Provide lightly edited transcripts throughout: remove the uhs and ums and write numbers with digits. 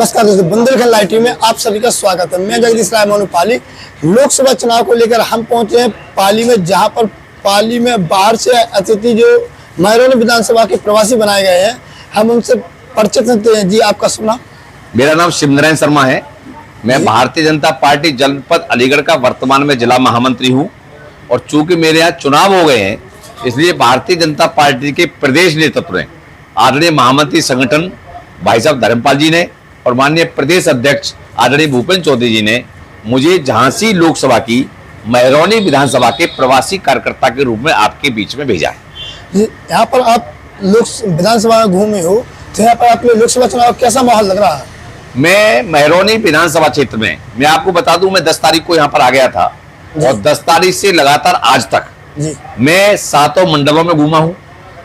नमस्कार दोस्तों, Bundelkhand live TV में आप सभी का स्वागत है। मैं जगदीश राय मोनू पाली। लोकसभा चुनाव को लेकर हम पहुंचे हैं पाली में, जहां पर पाली में बाहर से अतिथि जो महरौनी विधानसभा के प्रवासी बनाए गए हैं, हम उनसे परिचित होते हैं। जी, आपका शुभ नाम? मेरा नाम शिवनारायण शर्मा है। मैं भारतीय जनता पार्टी जनपद अलीगढ़ का वर्तमान में जिला महामंत्री हूं, और चूंकि मेरे यहाँ चुनाव हो गए हैं, इसलिए भारतीय जनता पार्टी के प्रदेश नेतृत्व ने आदरणीय महामंत्री संगठन भाई साहब धर्मपाल जी ने और माननीय प्रदेश अध्यक्ष आदरणीय भूपेंद्र चौधरी जी ने मुझे झांसी लोकसभा की महरौनी विधानसभा के प्रवासी कार्यकर्ता के रूप में आपके बीच में भेजा है। यहाँ पर आप विधानसभा में घूमे हो, तो यहाँ पर आपके लोकसभा चुनाव कैसा माहौल लग रहा है? मैं महरौनी विधानसभा क्षेत्र में, मैं आपको बता दूं, मैं 10 तारीख को यहाँ पर आ गया था, और 10 तारीख से लगातार आज तक मैं 7 मंडलों में घूमा हूँ।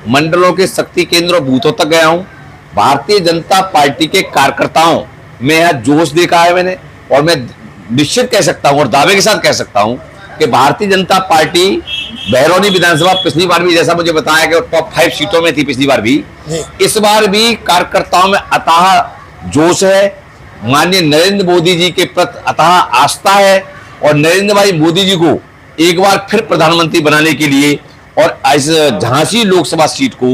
मंडलों के शक्ति केंद्रों बूथों तक गया हूँ। भारतीय जनता पार्टी के कार्यकर्ताओं में यहाँ जोश देखा है मैंने, और मैं निश्चित कह सकता हूँ और दावे के साथ कह सकता हूँ कि भारतीय जनता पार्टी महरौनी विधानसभा पिछली बार भी, जैसा मुझे बताया गया, टॉप 5 सीटों में थी पिछली बार भी। इस बार भी कार्यकर्ताओं में अथाह जोश है, माननीय नरेंद्र मोदी जी के प्रति अथाह आस्था है, और नरेंद्र भाई मोदी जी को एक बार फिर प्रधानमंत्री बनाने के लिए और इस झांसी लोकसभा सीट को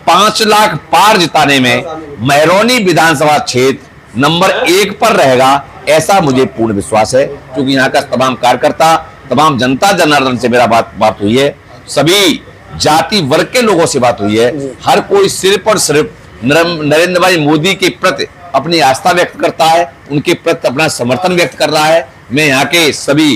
5 लाख पार जिताने में महरौनी विधानसभा क्षेत्र नंबर 1 पर रहेगा, ऐसा मुझे पूर्ण विश्वास है। क्योंकि यहाँ का तमाम कार्यकर्ता, तमाम जनता जनार्दन से मेरा बात हुई है, सभी जाति वर्ग के लोगों से बात हुई है। हर कोई सिर्फ और सिर्फ नरेंद्र भाई मोदी के प्रति अपनी आस्था व्यक्त करता है, उनके प्रति अपना समर्थन व्यक्त कर रहा है। मैं यहाँ के सभी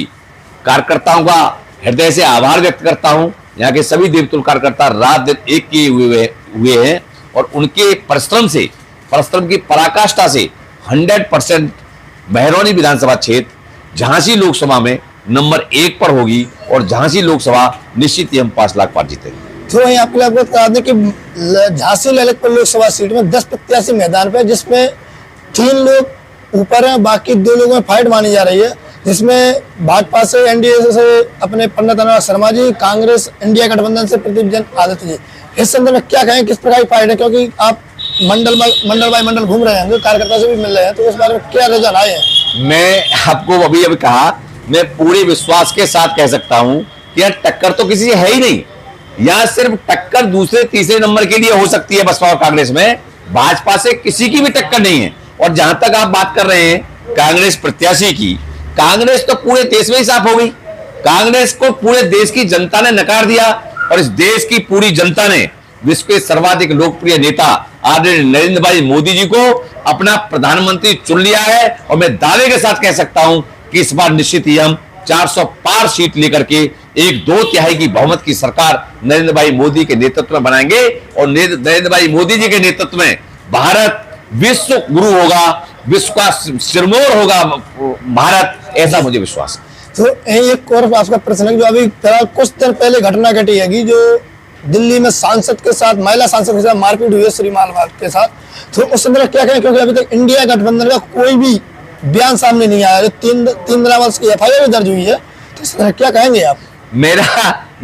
कार्यकर्ताओं का हृदय से आभार व्यक्त करता हूँ। यहाँ के सभी देवतुल्य कार्यकर्ता रात दिन एक किए हुए हैं, और उनके परिश्रम की पराकाष्ठा से 100% महरौनी विधानसभा क्षेत्र झांसी लोकसभा में नंबर 1 पर होगी, और झांसी लोकसभा निश्चित ही हम 5 लाख पार जीतेंगे। तो वहीं आपको अवगत करा दें कि झांसी ललितपुर लोकसभा सीट में 10 प्रत्याशी मैदान पे, जिसमें 3 लोग ऊपर हैं, बाकी 2 लोगों में फाइट मानी जा रही है, जिसमें भाजपा से एनडीए से अपने पंडित अनुराग शर्मा जी, कांग्रेस इंडिया गठबंधन से प्रदीप जैन आदित्य जी। इस संदर्भ में क्या कहें, किस प्रकार की फाइट है? क्योंकि आप मंडल बाय मंडल घूम रहे हैं, कार्यकर्ता से भी मिल रहे हैं, तो इस बारे में क्या रुझान आए हैं? मैं आपको अभी कहा, मैं पूरे विश्वास के साथ कह सकता हूं कि यार टक्कर तो किसी से है ही नहीं। यहाँ सिर्फ टक्कर दूसरे तीसरे नंबर के लिए हो सकती है बसपा और कांग्रेस में, भाजपा से किसी की भी टक्कर नहीं है। और जहां तक आप बात कर रहे हैं कांग्रेस प्रत्याशी की, कांग्रेस तो पूरे देश में ही साफ हो गई। कांग्रेस को पूरे देश की जनता ने नकार दिया, और इस देश की पूरी जनता ने विश्व के सर्वाधिक लोकप्रिय नेता आदरणीय नरेंद्र भाई मोदी जी को अपना प्रधानमंत्री चुन लिया है। और मैं दावे के साथ कह सकता हूं कि इस बार निश्चित ही हम 400 पार सीट लेकर के 1/2 की बहुमत की सरकार नरेंद्र भाई मोदी के नेतृत्व में बनाएंगे, और नरेंद्र भाई मोदी जी के नेतृत्व में भारत विश्व गुरु होगा, विश्व का सिरमौर होगा भारत, ऐसा मुझे विश्वास है। तो एक और आपका प्रश्न है, जो अभी कुछ दिन पहले घटना घटी है, जो दिल्ली में सांसद के साथ, महिला सांसद के साथ मारपीट हुई है, श्री मालवाल के साथ, तो उस संदर्भ क्या कहें? क्योंकि अभी तक इंडिया गठबंधन का कोई भी बयान सामने नहीं आया। 3 दिनावल की FIR दर्ज हुई है, तो इस तरह क्या कहेंगे आप? मेरा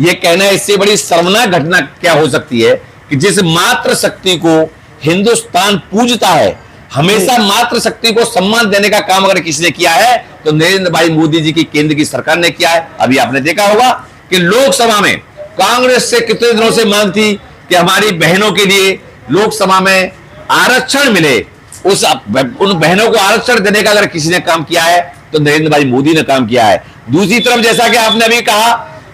ये कहना है, इससे बड़ी शर्मनाक घटना क्या हो सकती है कि जिस मात्र शक्ति को हिंदुस्तान पूजता है, हमेशा मात्र शक्ति को सम्मान देने का काम अगर किसी ने किया है तो नरेंद्र भाई मोदी जी की केंद्र की सरकार ने किया है। अभी आपने देखा होगा कि लोकसभा में कांग्रेस से कितने दिनों से मांग थी कि हमारी बहनों के लिए लोकसभा में आरक्षण मिले। उन बहनों को आरक्षण देने का अगर किसी ने काम किया है तो नरेंद्र भाई मोदी ने काम किया है। दूसरी तरफ, जैसा कि आपने अभी कहा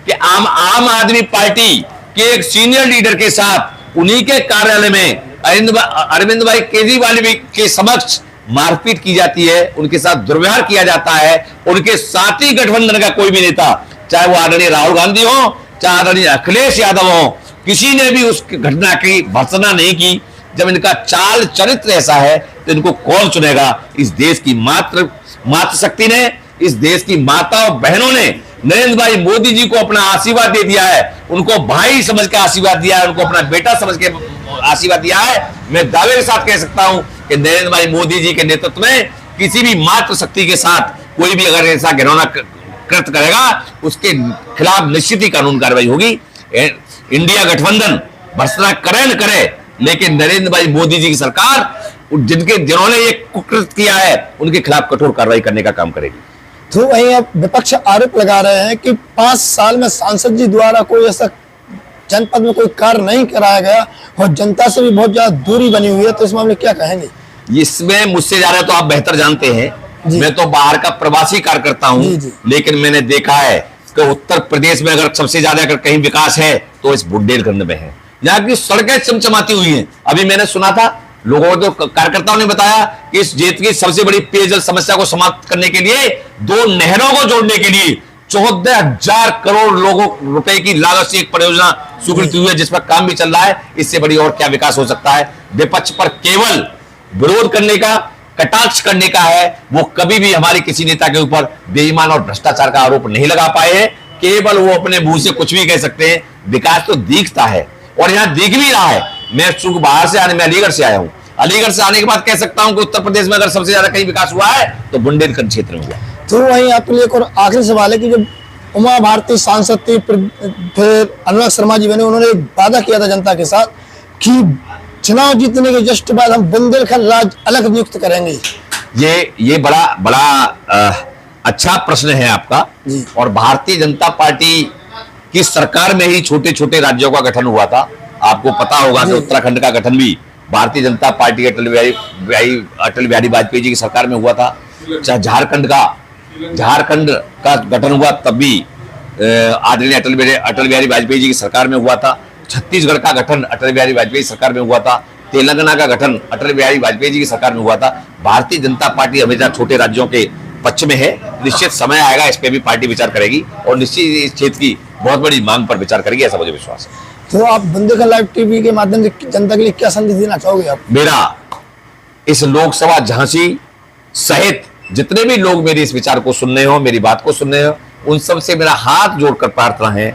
कि आम आदमी पार्टी के एक सीनियर लीडर के साथ उन्हीं के कार्यालय में अरविंद भाई केजरीवाल के समक्ष मारपीट की जाती है, उनके साथ दुर्व्यवहार किया जाता है। उनके साथी गठबंधन का कोई भी नेता, चाहे वो आदरणीय राहुल गांधी हो, चाहे आदरणीय अखिलेश यादव हो, किसी ने भी उस घटना की भर्त्सना नहीं की। जब इनका चाल चरित्र ऐसा है तो इनको कौन चुनेगा? इस देश की मातृ शक्ति ने, इस देश की माता और बहनों ने नरेंद्र भाई मोदी जी को अपना आशीर्वाद दे दिया है, उनको भाई समझ के आशीर्वाद दिया है, उनको अपना बेटा समझ के आशीर्वाद दिया है। मैं दावे के साथ कह सकता हूं कि नरेंद्र भाई मोदी जी के नेतृत्व में किसी भी मातृ शक्ति के साथ कोई भी अगर ऐसा घिनौना कृत्य करेगा, उसके खिलाफ निश्चित ही कानून कार्रवाई होगी। इंडिया गठबंधन भर्त्सना करे न करे, लेकिन नरेंद्र भाई मोदी जी की सरकार जिन्होंने ये कुकृत किया है उनके खिलाफ कठोर कार्रवाई करने का काम करेगी। तो वहीं अब विपक्ष आरोप लगा रहे हैं कि 5 साल में सांसद जी द्वारा कोई ऐसा जनपद में कोई कार्य नहीं कराया गया और जनता से भी बहुत ज्यादा दूरी बनी हुई है, तो इस मामले क्या कहेंगे? इसमें मुझसे ज्यादा तो आप बेहतर जानते हैं, मैं तो बाहर का प्रवासी कार्यकर्ता हूं, लेकिन मैंने देखा है कि उत्तर प्रदेश में अगर सबसे ज्यादा अगर कहीं विकास है तो इस बुंदेलखंड में है। यहाँ की सड़कें चमचमाती हुई हैं। अभी मैंने सुना था, लोगों तो कार्यकर्ताओं ने बताया कि इस जेत की सबसे बड़ी पेयजल समस्या को समाप्त करने के लिए 2 नहरों को जोड़ने के लिए 14,000 करोड़ रुपए की लागत से एक परियोजना स्वीकृत हुई है, जिसमें काम भी चल रहा है। इससे बड़ी और क्या विकास हो सकता है? विपक्ष पर केवल विरोध करने का, कटाक्ष करने का है। वो कभी भी हमारे किसी नेता के ऊपर बेईमान और भ्रष्टाचार का आरोप नहीं लगा पाए हैं। केवल वो अपने मुंह से कुछ भी कह सकते हैं। विकास तो दिखता है और यहाँ दिख भी रहा है। मैं चूंकि बाहर से मैं अलीगढ़ से आया हूं, अलीगढ़ से आने के बाद कह सकता हूं कि उत्तर प्रदेश में अगर सबसे ज्यादा कहीं विकास हुआ है तो बुंदेलखंड क्षेत्र में हुआ। तो वहीं आपके लिए एक और आखिरी सवाल है कि जब उमा भारती सांसद थी, फिर अनुराग शर्मा जी बने, उन्होंने एक वादा किया था जनता के साथ कि चुनाव जीतने के जस्ट बाद हम बुंदेलखंड राज्य अलग नियुक्त करेंगे। ये बड़ा अच्छा प्रश्न है आपका। और भारतीय जनता पार्टी की सरकार में ही छोटे छोटे राज्यों का गठन हुआ था। आपको पता होगा कि उत्तराखंड का गठन भी भारतीय जनता पार्टी अटल बिहारी वाजपेयी जी की सरकार में हुआ था। झारखंड का गठन हुआ तब भी आदरणीय अटल बिहारी वाजपेयी जी की सरकार में हुआ था। छत्तीसगढ़ का गठन अटल बिहारी वाजपेयी सरकार में हुआ था। तेलंगाना का गठन अटल बिहारी वाजपेयी जी की सरकार में हुआ था। भारतीय जनता पार्टी हमेशा छोटे राज्यों के पक्ष में है। निश्चित समय आएगा, इस पे भी पार्टी विचार करेगी और निश्चित इस क्षेत्र की बहुत बड़ी मांग पर विचार करेगी, ऐसा मुझे विश्वास है। तो आप बुंदेलखंड लाइव टीवी के माध्यम से जनता के लिए क्या संदेश देना चाहोगे आप? मेरा इस लोकसभा झांसी सहित जितने भी लोग मेरे इस विचार को सुन रहे हो, मेरी बात को सुन रहे हो, उन सब से मेरा हाथ जोड़कर प्रार्थना है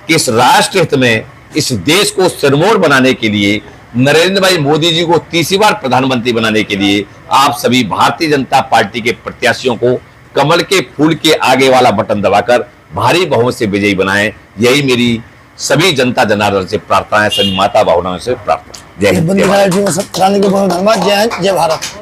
कि इस राष्ट्र हित में, इस देश को सिरमौर बनाने के लिए, नरेंद्र भाई मोदी जी को तीसरी बार प्रधानमंत्री बनाने के लिए आप सभी भारतीय जनता पार्टी के प्रत्याशियों को कमल के फूल के आगे वाला बटन दबाकर भारी बहुमत से विजयी बनाएं। यही मेरी सभी जनता जनार्दन से प्रार्थना है, सभी माता भावनाओं से प्रार्थना। जय हिंद। धन्यवाद। जय भारत।